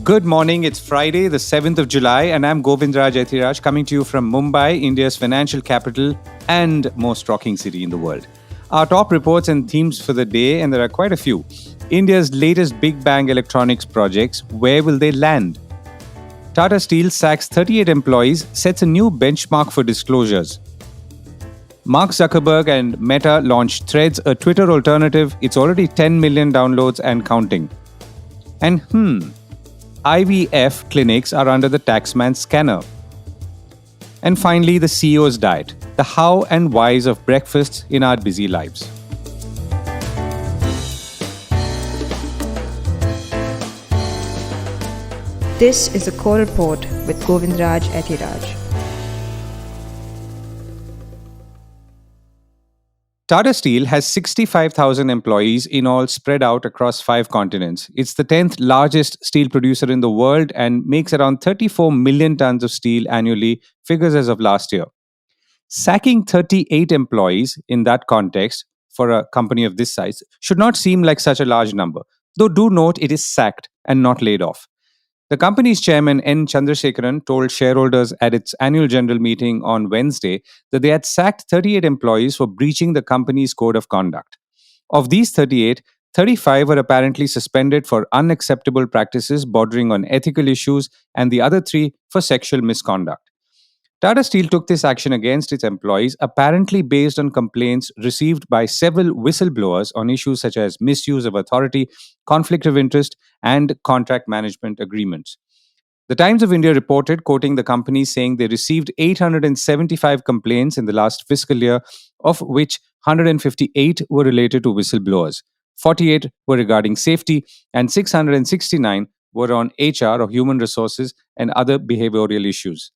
Good morning. It's Friday, the 7th of July, and I'm Govindraj Ethiraj coming to you from Mumbai, India's financial capital and most rocking city in the world. Our top reports and themes for the day, and there are quite a few. India's latest big bang electronics projects, where will they land? Tata Steel sacks 38 employees, sets a new benchmark for disclosures. Mark Zuckerberg and Meta launched Threads, a Twitter alternative. It's already 10 million downloads and counting. And IVF clinics are under the taxman scanner. And finally, the CEO's diet, the how and whys of breakfasts in our busy lives. This is a core report with Govindraj Ethiraj. Tata Steel has 65,000 employees in all spread out across 5 continents. It's the 10th largest steel producer in the world and makes around 34 million tons of steel annually, figures as of last year. Sacking 38 employees in that context for a company of this size should not seem like such a large number, though do note it is sacked and not laid off. The company's chairman, N Chandrasekaran, told shareholders at its annual general meeting on Wednesday that they had sacked 38 employees for breaching the company's code of conduct. Of these 38, 35 were apparently suspended for unacceptable practices bordering on ethical issues, and the other 3 for sexual misconduct. Tata Steel took this action against its employees, apparently based on complaints received by several whistleblowers on issues such as misuse of authority, conflict of interest, and contract management agreements. The Times of India reported, quoting the company, saying they received 875 complaints in the last fiscal year, of which 158 were related to whistleblowers, 48 were regarding safety, and 669 were on HR or human resources and other behavioral issues.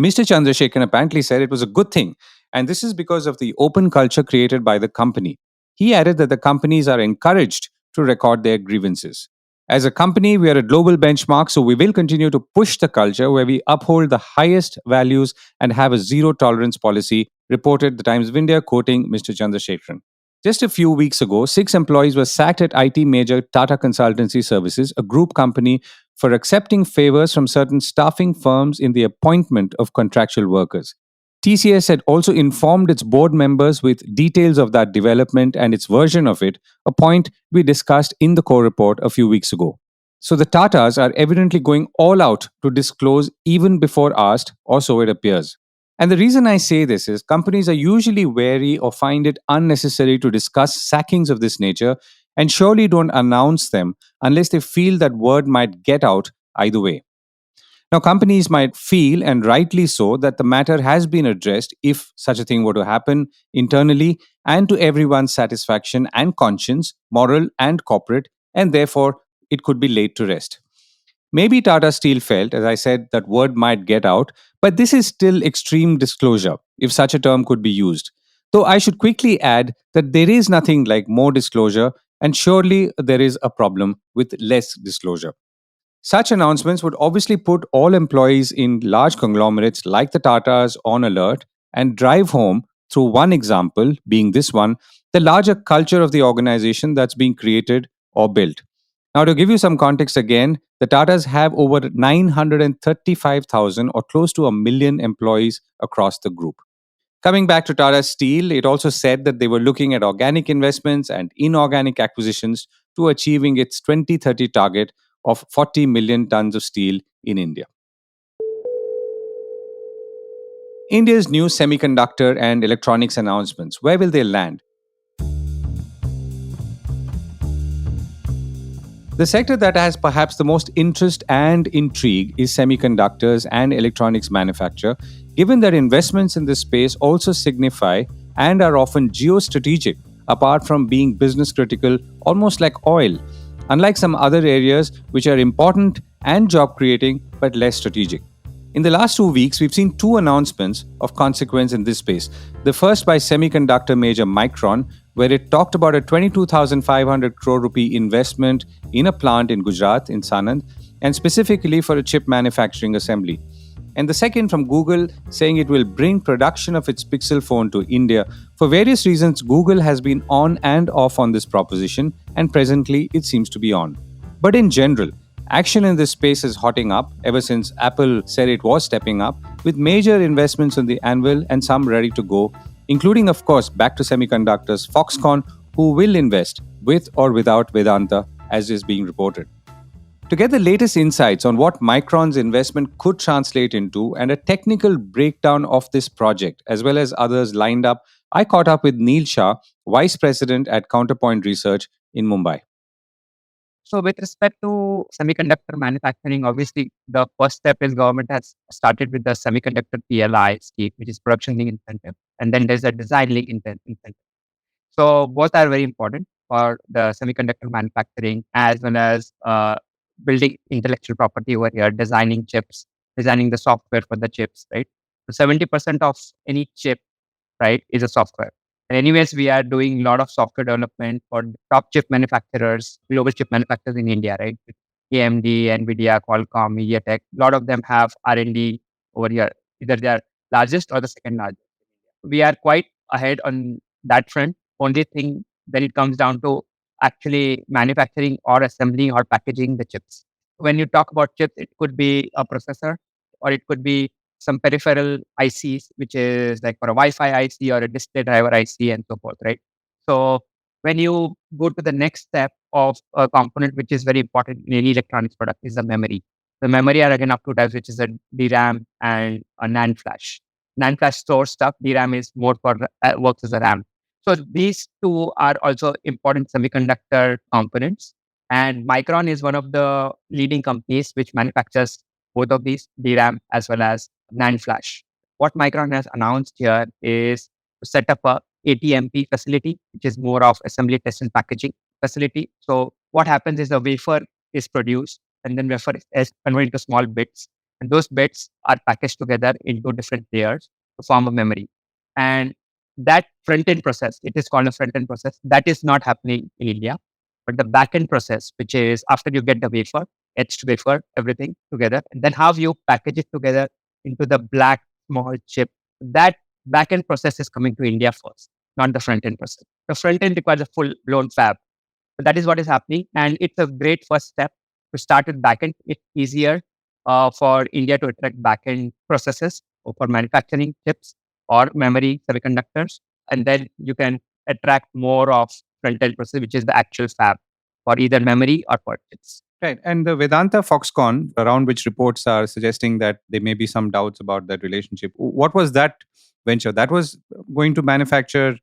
Mr. Chandrasekaran apparently said it was a good thing, and this is because of the open culture created by the company. He added that the companies are encouraged to record their grievances. As a company, we are a global benchmark, so we will continue to push the culture where we uphold the highest values and have a zero tolerance policy, reported the Times of India, quoting Mr. Chandrasekaran. Just a few weeks ago, 6 employees were sacked at IT major Tata Consultancy Services, a group company, for accepting favors from certain staffing firms in the appointment of contractual workers. TCS had also informed its board members with details of that development and its version of it, a point we discussed in the core report a few weeks ago. So the Tatas are evidently going all out to disclose even before asked, or so it appears. And the reason I say this is companies are usually wary or find it unnecessary to discuss sackings of this nature and surely don't announce them unless they feel that word might get out either way. Now, companies might feel, and rightly so, that the matter has been addressed if such a thing were to happen internally and to everyone's satisfaction and conscience, moral and corporate, and therefore it could be laid to rest. Maybe Tata Steel felt, as I said, that word might get out, but this is still extreme disclosure, if such a term could be used. Though I should quickly add that there is nothing like more disclosure, and surely there is a problem with less disclosure. Such announcements would obviously put all employees in large conglomerates like the Tatas on alert and drive home, through one example, being this one, the larger culture of the organization that's being created or built. Now, to give you some context again, the Tatas have over 935,000 or close to 1 million employees across the group. Coming back to Tata Steel, it also said that they were looking at organic investments and inorganic acquisitions to achieving its 2030 target of 40 million tons of steel in India. India's new semiconductor and electronics announcements, where will they land? The sector that has perhaps the most interest and intrigue is semiconductors and electronics manufacture, given that investments in this space also signify and are often geostrategic, apart from being business critical, almost like oil, unlike some other areas which are important and job creating but less strategic. In the last 2 weeks, we've seen 2 announcements of consequence in this space. The first by semiconductor major Micron, where it talked about a 22,500 crore rupee investment in a plant in Gujarat, in Sanand, and specifically for a chip manufacturing assembly. And the second from Google, saying it will bring production of its Pixel phone to India. For various reasons, Google has been on and off on this proposition, and presently it seems to be on. But in general, Action in this space is hotting up ever since Apple said it was stepping up, with major investments on the anvil and some ready to go, including, of course, back to semiconductors, Foxconn, who will invest with or without Vedanta, as is being reported. To get the latest insights on what Micron's investment could translate into and a technical breakdown of this project, as well as others lined up, I caught up with Neil Shah, Vice President at Counterpoint Research in Mumbai. So with respect to semiconductor manufacturing, obviously the first step is government has started with the semiconductor PLI scheme, which is production link incentive, and then there's a design link incentive. So both are very important for the semiconductor manufacturing as well as building intellectual property over here, designing chips, designing the software for the chips, right? So 70% of any chip, right, is a software. And anyways, we are doing a lot of software development for the top chip manufacturers, global chip manufacturers in India, right? AMD, NVIDIA, Qualcomm, MediaTek, a lot of them have R&D over here. Either they are largest or the second largest. We are quite ahead on that front. Only thing when it comes down to actually manufacturing or assembling or packaging the chips. When you talk about chips, it could be a processor or it could be some peripheral ICs, which is like for a Wi-Fi IC or a display driver IC and so forth, right? So when you go to the next step of a component which is very important in any electronics product is the memory. The memory are again up two types, which is a DRAM and a NAND flash. NAND flash stores stuff. DRAM is more for works as a RAM. So these two are also important semiconductor components. And Micron is one of the leading companies which manufactures both of these, DRAM as well as NAND flash. What Micron has announced here is to set up a ATMP facility, which is more of assembly, test, and packaging facility. So what happens is the wafer is produced and then wafer is converted into small bits. And those bits are packaged together into different layers to form a memory. And that front end process, it is called a front end process, that is not happening in India. But the back end process, which is after you get the wafer, etched wafer, everything together, and then how you package it together into the black small chip, that back end process is coming to India first, not the front end process. The front end requires a full blown fab. So that is what is happening. And it's a great first step to start with backend. It's easier for India to attract backend processes for manufacturing chips or memory semiconductors. And then you can attract more of front-end process, which is the actual fab for either memory or for chips. Right. And the Vedanta Foxconn, around which reports are suggesting that there may be some doubts about that relationship. What was that venture? That was going to manufacture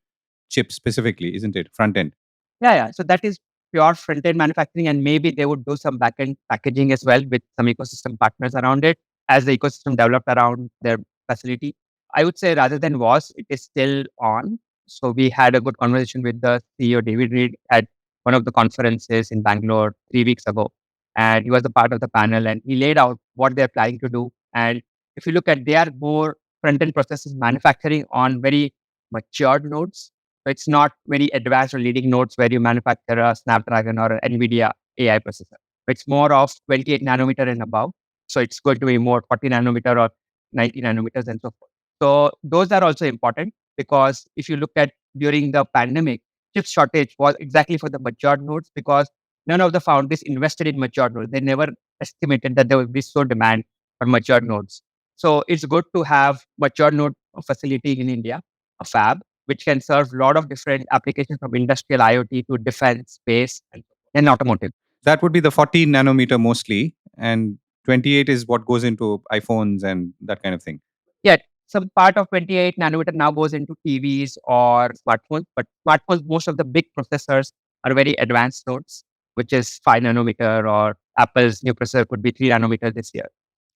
chips specifically, isn't it? Front end. Yeah. So that is pure front-end manufacturing, and maybe they would do some back-end packaging as well with some ecosystem partners around it as the ecosystem developed around their facility. I would say rather than was, it is still on. So we had a good conversation with the CEO, David Reed, at one of the conferences in Bangalore 3 weeks ago. And he was a part of the panel and he laid out what they're planning to do. And if you look at their more front-end processes manufacturing on very matured nodes, so it's not very advanced or leading nodes where you manufacture a Snapdragon or an NVIDIA AI processor. It's more of 28 nanometer and above. So it's going to be more 40 nanometer or 90 nanometers and so forth. So those are also important because if you look at during the pandemic, chip shortage was exactly for the matured nodes because none of the foundries invested in matured nodes. They never estimated that there would be so demand for matured nodes. So it's good to have matured node facility in India, a fab, which can serve a lot of different applications from industrial IoT to defense, space, and automotive. That would be the 40 nanometer mostly, and 28 is what goes into iPhones and that kind of thing. Yeah, some part of 28 nanometer now goes into TVs or smartphones, but smartphones, most of the big processors are very advanced nodes, which is 5 nanometer, or Apple's new processor could be 3 nanometer this year.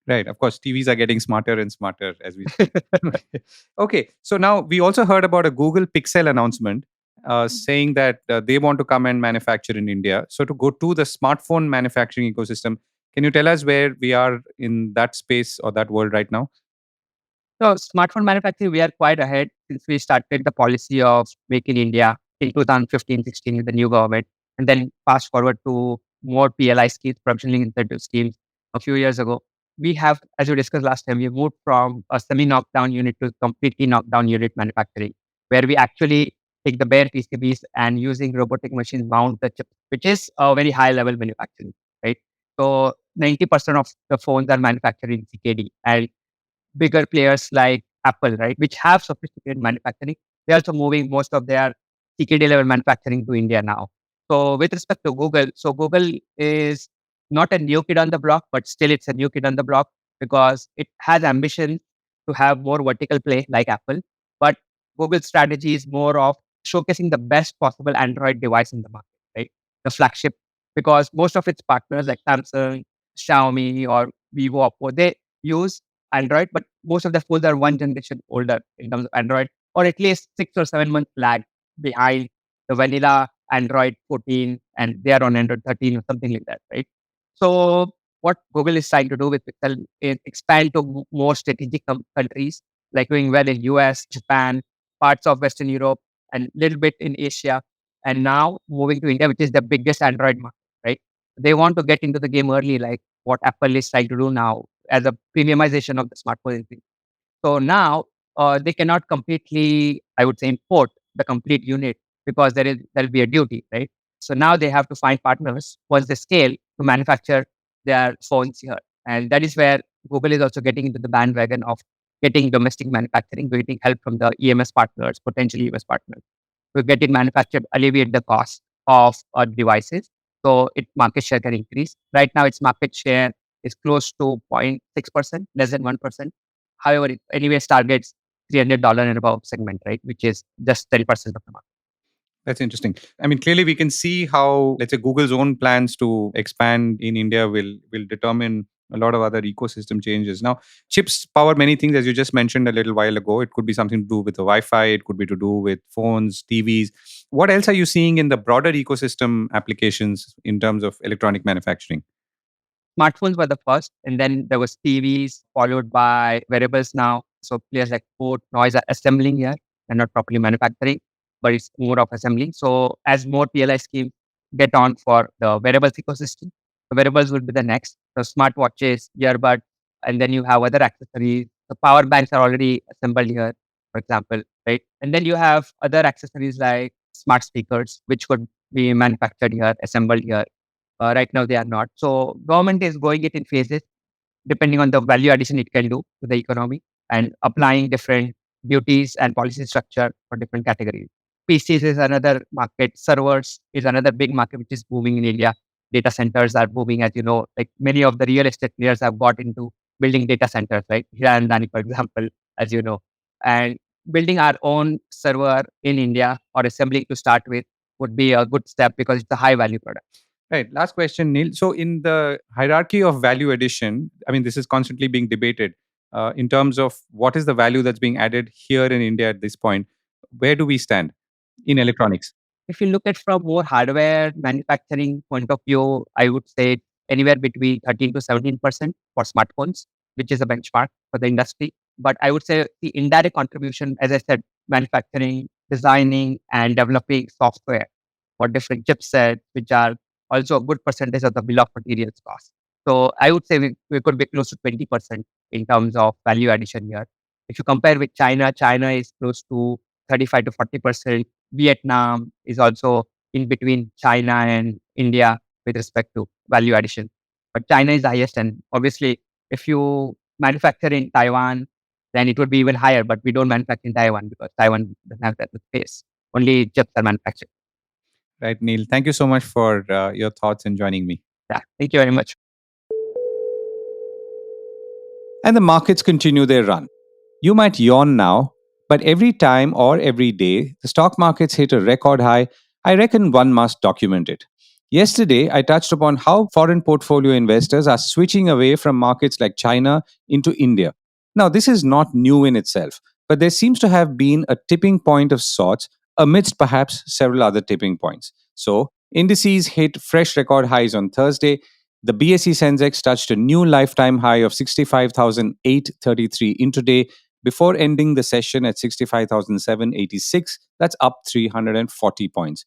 Right. Of course, TVs are getting smarter and smarter as we speak. Okay. So now we also heard about a Google Pixel announcement saying that they want to come and manufacture in India. So to go to the smartphone manufacturing ecosystem, can you tell us where we are in that space or that world right now? So smartphone manufacturing, we are quite ahead since we started the policy of Make in India in 2015-16 with the new government. And then fast forward to more PLI schemes, production linked incentive schemes a few years ago. We have, as we discussed last time, we moved from a semi-knockdown unit to completely knockdown unit manufacturing, where we actually take the bare PCBs and using robotic machines mount the chip, which is a very high level manufacturing, right? So 90% of the phones are manufactured in CKD. And bigger players like Apple, right, which have sophisticated manufacturing, they're also moving most of their CKD level manufacturing to India now. So with respect to Google, so Google is not a new kid on the block, but still it's a new kid on the block because it has ambition to have more vertical play like Apple. But Google's strategy is more of showcasing the best possible Android device in the market, right? The flagship, because most of its partners like Samsung, Xiaomi, or Vivo, Oppo, they use Android, but most of the phones are one generation older in terms of Android, or at least 6 or 7 months lag behind the vanilla Android 14, and they are on Android 13 or something like that, right? So what Google is trying to do with Pixel is expand to more strategic countries, like doing well in US, Japan, parts of Western Europe, and little bit in Asia, and now moving to India, which is the biggest Android market, right? They want to get into the game early, like what Apple is trying to do now as a premiumization of the smartphone industry. So now they cannot completely, I would say, import the complete unit because there'll be a duty, right? So now they have to find partners once they scale to manufacture their phones here, and that is where Google is also getting into the bandwagon of getting domestic manufacturing, getting help from the EMS partners, potentially EMS partners, to get it manufactured, alleviate the cost of devices, so its market share can increase. Right now, its market share is close to 0.6%, less than 1%. However, it anyways targets $300 and above segment, right, which is just 10% of the market. That's interesting. I mean, clearly we can see how, let's say, Google's own plans to expand in India will determine a lot of other ecosystem changes. Now, chips power many things, as you just mentioned a little while ago. It could be something to do with the Wi-Fi. It could be to do with phones, TVs. What else are you seeing in the broader ecosystem applications in terms of electronic manufacturing? Smartphones were the first, and then there was TVs, followed by wearables now. So players like Ford, Noise are assembling here and not properly manufacturing, but it's more of assembling. So as more PLI schemes get on for the wearables ecosystem, the wearables will be the next. So smartwatches, earbud, and then you have other accessories. The power banks are already assembled here, for example, right? And then you have other accessories like smart speakers, which could be manufactured here, assembled here. Right now, they are not. So government is going it in phases, depending on the value addition it can do to the economy and applying different duties and policy structure for different categories. PCs is another market. Servers is another big market which is booming in India. Data centers are booming, as you know. Like many of the real estate players have got into building data centers, right? Here and Dani, for example, as you know, and building our own server in India or assembling to start with would be a good step because it's a high value product. Right. Last question, Neil. So, in the hierarchy of value addition, I mean, this is constantly being debated in terms of what is the value that's being added here in India at this point. Where do we stand in electronics? If you look at from more hardware manufacturing point of view, I would say anywhere between 13 to 17% for smartphones, which is a benchmark for the industry. But I would say the indirect contribution, as I said, manufacturing, designing, and developing software for different chipsets, which are also a good percentage of the bill of materials cost. So I would say we could be close to 20% in terms of value addition here. If you compare with China, China is close to 35 to 40%. Vietnam is also in between China and India with respect to value addition. But China is the highest. And obviously, if you manufacture in Taiwan, then it would be even higher. But we don't manufacture in Taiwan because Taiwan doesn't have that space. Only chips are manufactured. Right, Neil. Thank you so much for your thoughts and joining me. Yeah. Thank you very much. And the markets continue their run. You might yawn now, but every time or every day the stock markets hit a record high, I reckon one must document it. Yesterday, I touched upon how foreign portfolio investors are switching away from markets like China into India. Now, this is not new in itself, but there seems to have been a tipping point of sorts amidst perhaps several other tipping points. So, indices hit fresh record highs on Thursday. The BSE Sensex touched a new lifetime high of 65,833 intraday before ending the session at 65,786. That's up 340 points.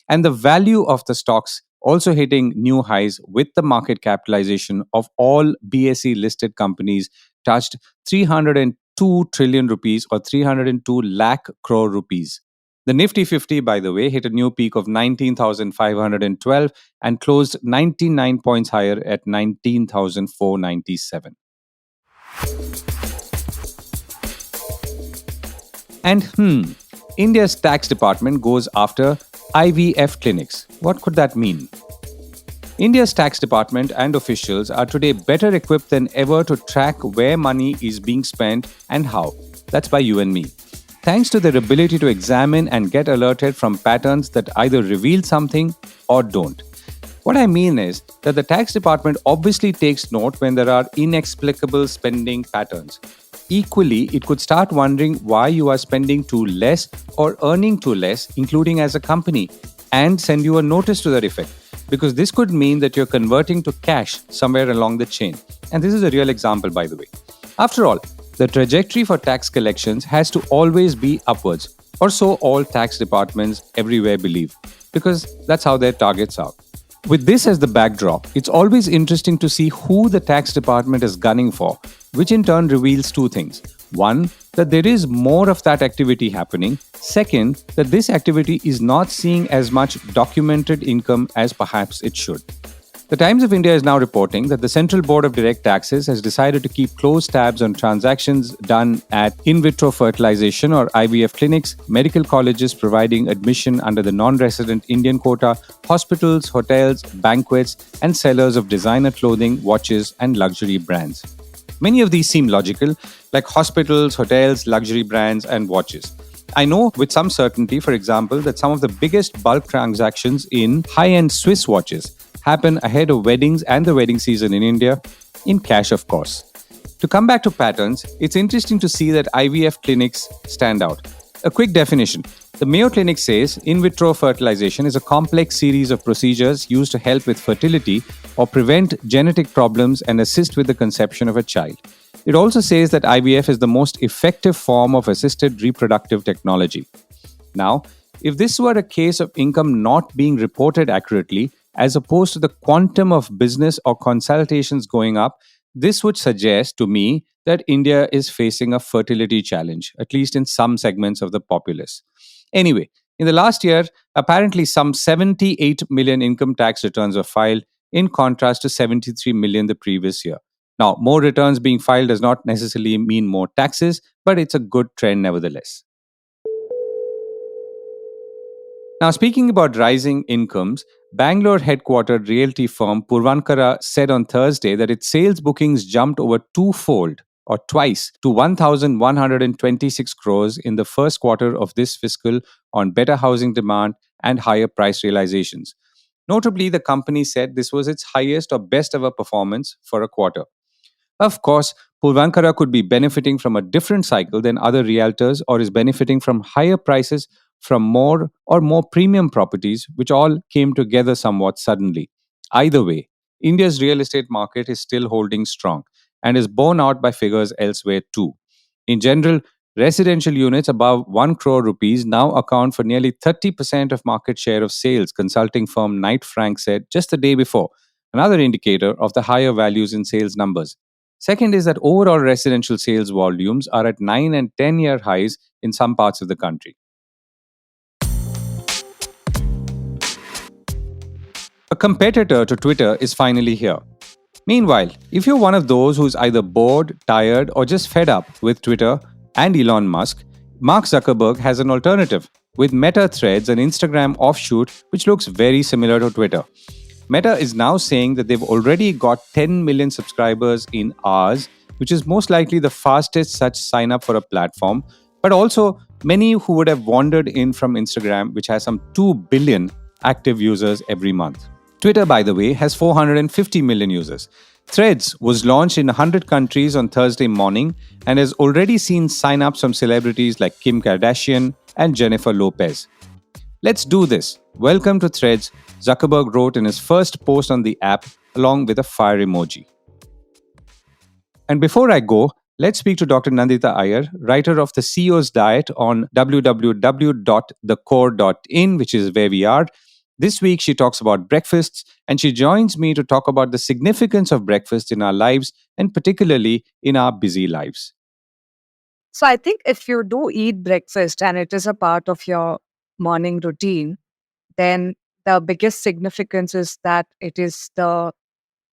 And the value of the stocks also hitting new highs, with the market capitalization of all BSE listed companies touched 302 trillion rupees or 302 lakh crore rupees. The Nifty 50, by the way, hit a new peak of 19,512 and closed 99 points higher at 19,497. And India's tax department goes after IVF clinics. What could that mean? India's tax department and officials are today better equipped than ever to track where money is being spent and how. That's by you and me. Thanks to their ability to examine and get alerted from patterns that either reveal something or don't. What I mean is that the tax department obviously takes note when there are inexplicable spending patterns. Equally, it could start wondering why you are spending too less or earning too less, including as a company, and send you a notice to that effect. Because this could mean that you're converting to cash somewhere along the chain. And this is a real example, by the way. After all, the trajectory for tax collections has to always be upwards, or so all tax departments everywhere believe, because that's how their targets are. With this as the backdrop, it's always interesting to see who the tax department is gunning for, which in turn reveals two things. One, that there is more of that activity happening. Second, that this activity is not seeing as much documented income as perhaps it should. The Times of India is now reporting that the Central Board of Direct Taxes has decided to keep close tabs on transactions done at in vitro fertilization or IVF clinics, medical colleges providing admission under the non-resident Indian quota, hospitals, hotels, banquets, and sellers of designer clothing, watches, and luxury brands. Many of these seem logical, like hospitals, hotels, luxury brands, and watches. I know with some certainty, for example, that some of the biggest bulk transactions in high-end Swiss watches happen ahead of weddings and the wedding season in India, in cash, of course. To come back to patterns, it's interesting to see that IVF clinics stand out. A quick definition. The Mayo Clinic says in vitro fertilization is a complex series of procedures used to help with fertility or prevent genetic problems and assist with the conception of a child. It also says that IVF is the most effective form of assisted reproductive technology. Now, if this were a case of income not being reported accurately, as opposed to the quantum of business or consultations going up, this would suggest to me that India is facing a fertility challenge, at least in some segments of the populace. Anyway, in the last year, apparently some 78 million income tax returns were filed, in contrast to 73 million the previous year. Now, more returns being filed does not necessarily mean more taxes, but it's a good trend nevertheless. Now, speaking about rising incomes, Bangalore headquartered realty firm Purvankara said on Thursday that its sales bookings jumped over twofold or twice to 1,126 crores in the first quarter of this fiscal on better housing demand and higher price realizations. Notably, the company said this was its highest or best ever performance for a quarter. Of course, Purvankara could be benefiting from a different cycle than other realtors or is benefiting from higher prices from more or more premium properties, which all came together somewhat suddenly. Either way, India's real estate market is still holding strong and is borne out by figures elsewhere too. In general, residential units above 1 crore rupees now account for nearly 30% of market share of sales, consulting firm Knight Frank said just the day before, another indicator of the higher values in sales numbers. Second is that overall residential sales volumes are at 9 and 10-year highs in some parts of the country. A competitor to Twitter is finally here. Meanwhile, if you're one of those who's either bored, tired, or just fed up with Twitter and Elon Musk, Mark Zuckerberg has an alternative with Meta Threads, an Instagram offshoot which looks very similar to Twitter. Meta is now saying that they've already got 10 million subscribers in hours, which is most likely the fastest such sign up for a platform, but also many who would have wandered in from Instagram, which has some 2 billion active users every month. Twitter, by the way, has 450 million users. Threads was launched in 100 countries on Thursday morning and has already seen sign-ups from celebrities like Kim Kardashian and Jennifer Lopez. Let's do this. Welcome to Threads, Zuckerberg wrote in his first post on the app along with a fire emoji. And before I go, let's speak to Dr. Nandita Iyer, writer of The CEO's Diet on www.thecore.in, which is where we are. This week, she talks about breakfasts, and she joins me to talk about the significance of breakfast in our lives, and particularly in our busy lives. So I think if you do eat breakfast and it is a part of your morning routine, then the biggest significance is that it is the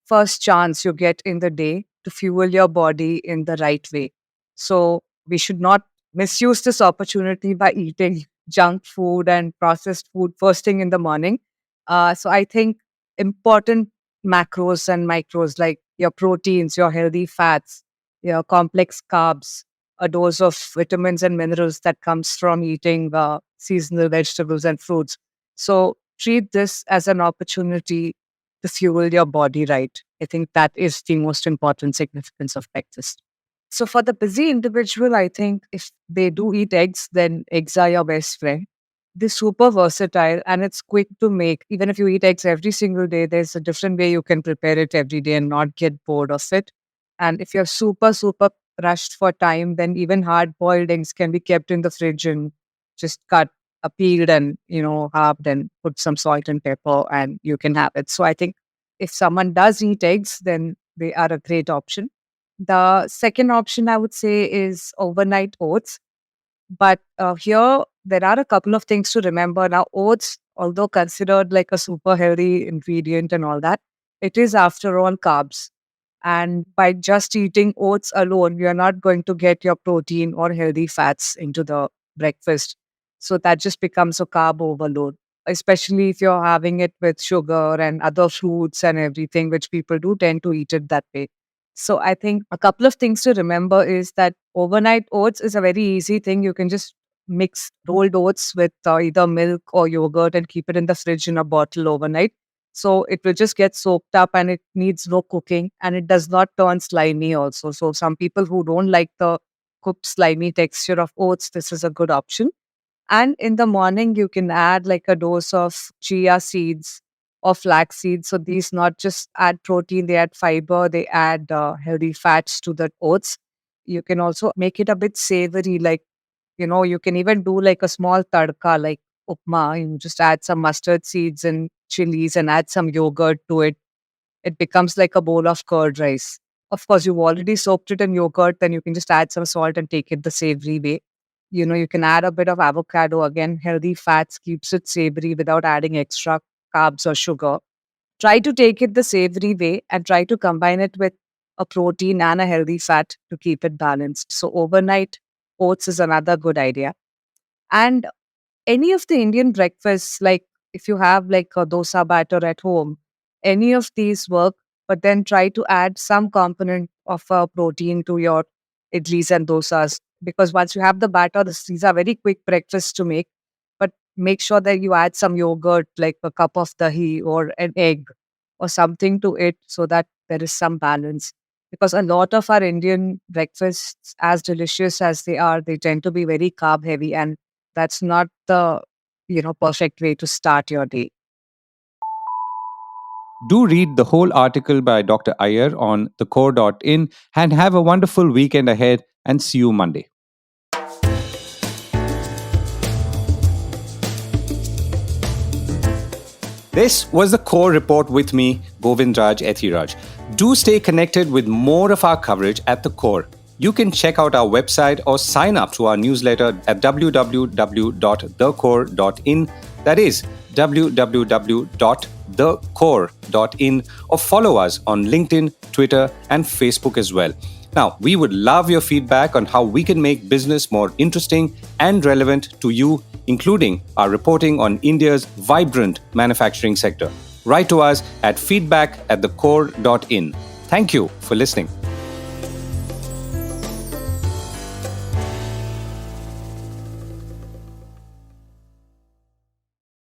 first chance you get in the day to fuel your body in the right way. So we should not misuse this opportunity by eating junk food and processed food first thing in the morning. So I think important macros and micros like your proteins, your healthy fats, your complex carbs, a dose of vitamins and minerals that comes from eating seasonal vegetables and fruits. So treat this as an opportunity to fuel your body right. I think that is the most important significance of breakfast. So for the busy individual, I think if they do eat eggs, then eggs are your best friend. They're super versatile and it's quick to make. Even if you eat eggs every single day, there's a different way you can prepare it every day and not get bored of it. And if you're super rushed for time, then even hard boiled eggs can be kept in the fridge and just cut, peeled and, halved and put some salt and pepper and you can have it. So I think if someone does eat eggs, then they are a great option. The second option I would say is overnight oats. But here, there are a couple of things to remember. Now, oats, although considered like a super healthy ingredient and all that, it is after all carbs. And by just eating oats alone, you're not going to get your protein or healthy fats into the breakfast. So that just becomes a carb overload, especially if you're having it with sugar and other fruits and everything, which people do tend to eat it that way. So I think a couple of things to remember is that overnight oats is a very easy thing. You can just mix rolled oats with either milk or yogurt and keep it in the fridge in a bottle overnight. So it will just get soaked up and it needs no cooking and it does not turn slimy also. So some people who don't like the cooked slimy texture of oats, this is a good option. And in the morning, you can add like a dose of chia seeds or flax seeds. So these not just add protein, they add fiber, they add healthy fats to the oats. You can also make it a bit savory, like, you can even do like a small tadka, like upma. You just add some mustard seeds and chilies and add some yogurt to it. It becomes like a bowl of curd rice. Of course, you've already soaked it in yogurt, then you can just add some salt and take it the savory way. You can add a bit of avocado. Again, healthy fats keeps it savory without adding extra carbs or sugar. Try to take it the savory way and try to combine it with a protein and a healthy fat to keep it balanced. So, overnight oats is another good idea. And any of the Indian breakfasts, like if you have like a dosa batter at home, any of these work, but then try to add some component of protein to your idlis and dosas. Because once you have the batter, these are very quick breakfasts to make. But make sure that you add some yogurt, like a cup of dahi or an egg or something to it so that there is some balance. Because a lot of our Indian breakfasts, as delicious as they are, they tend to be very carb heavy. And that's not the perfect way to start your day. Do read the whole article by Dr. Iyer on thecore.in and have a wonderful weekend ahead and see you Monday. This was the Core Report with me, Govindraj Ethiraj. Do stay connected with more of our coverage at the Core. You can check out our website or sign up to our newsletter at www.thecore.in. That is www.thecore.in, or follow us on LinkedIn, Twitter, and Facebook as well. Now, we would love your feedback on how we can make business more interesting and relevant to you, including our reporting on India's vibrant manufacturing sector. Write to us at feedback@thecore.in. Thank you for listening.